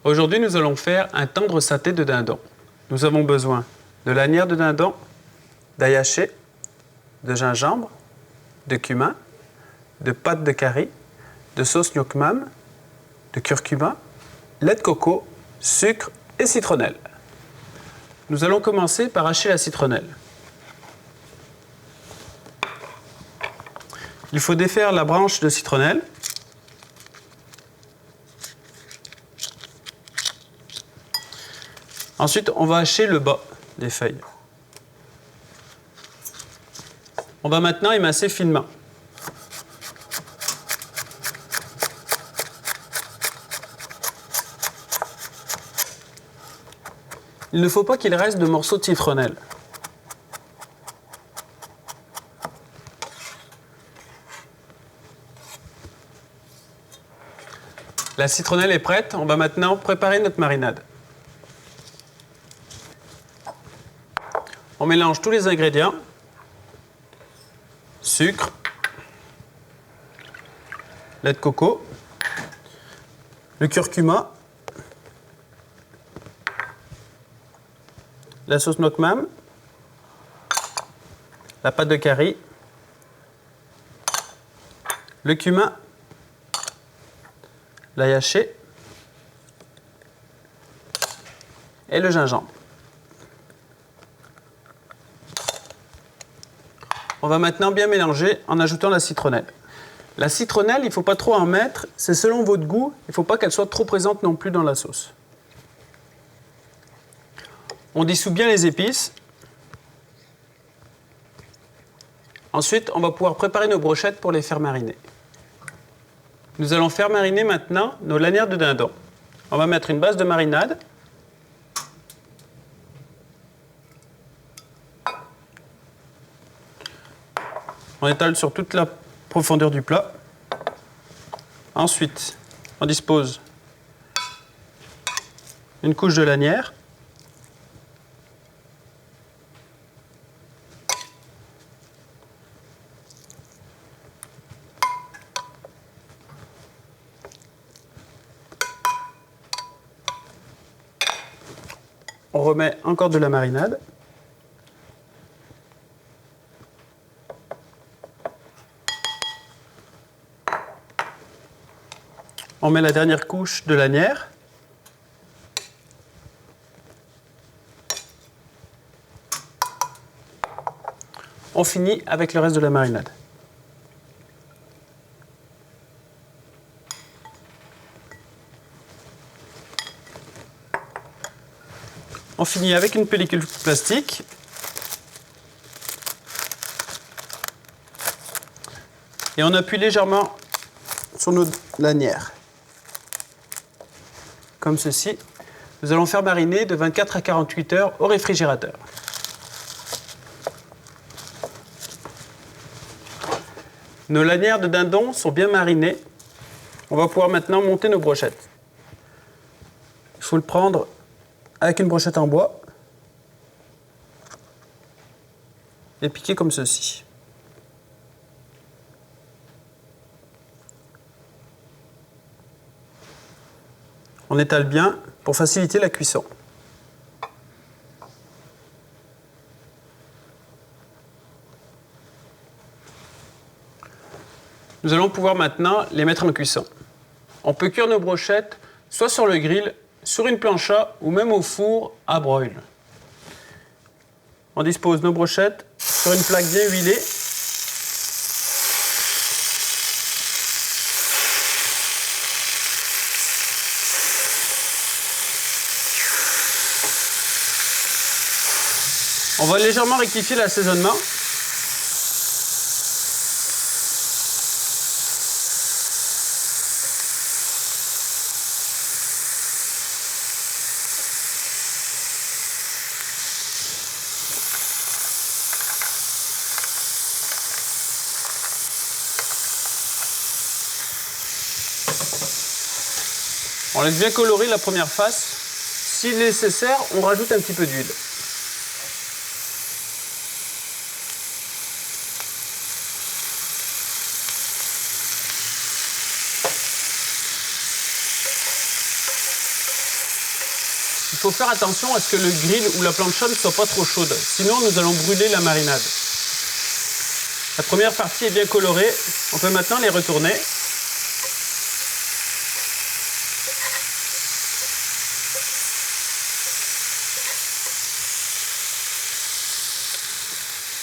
Aujourd'hui, nous allons faire un tendre saté de dindon. Nous avons besoin de lanières de dindon, d'ail haché, de gingembre, de cumin, de pâte de curry, de sauce gnoc mam, de curcuma, lait de coco, sucre et citronnelle. Nous allons commencer par hacher la citronnelle. Il faut défaire la branche de citronnelle. Ensuite, on va hacher le bas des feuilles. On va maintenant émincer finement. Il ne faut pas qu'il reste de morceaux de citronnelle. La citronnelle est prête, on va maintenant préparer notre marinade. On mélange tous les ingrédients. Sucre, lait de coco, le curcuma, la sauce gnoc mam, la pâte de curry, le cumin, l'ail haché et le gingembre. On va maintenant bien mélanger en ajoutant la citronnelle. La citronnelle, il ne faut pas trop en mettre, c'est selon votre goût, il ne faut pas qu'elle soit trop présente non plus dans la sauce. On dissout bien les épices. Ensuite, on va pouvoir préparer nos brochettes pour les faire mariner. Nous allons faire mariner maintenant nos lanières de dindon. On va mettre une base de marinade. On étale sur toute la profondeur du plat. Ensuite, on dispose une couche de lanière. On remet encore de la marinade. On met la dernière couche de lanière. On finit avec le reste de la marinade. On finit avec une pellicule plastique. Et on appuie légèrement sur nos lanières. Comme ceci. Nous allons faire mariner de 24 à 48 heures au réfrigérateur. Nos lanières de dindon sont bien marinées. On va pouvoir maintenant monter nos brochettes. Il faut le prendre avec une brochette en bois et piquer comme ceci. On étale bien pour faciliter la cuisson. Nous allons pouvoir maintenant les mettre en cuisson. On peut cuire nos brochettes soit sur le grill, sur une plancha ou même au four à broil. On dispose nos brochettes sur une plaque bien huilée. On va légèrement rectifier l'assaisonnement. On laisse bien colorer la première face. Si nécessaire, on rajoute un petit peu d'huile. Il faut faire attention à ce que le grill ou la plancha ne soit pas trop chaude, sinon nous allons brûler la marinade. La première partie est bien colorée, on peut maintenant les retourner.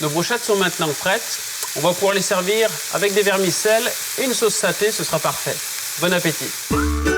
Nos brochettes sont maintenant prêtes. On va pouvoir les servir avec des vermicelles et une sauce saté, ce sera parfait. Bon appétit!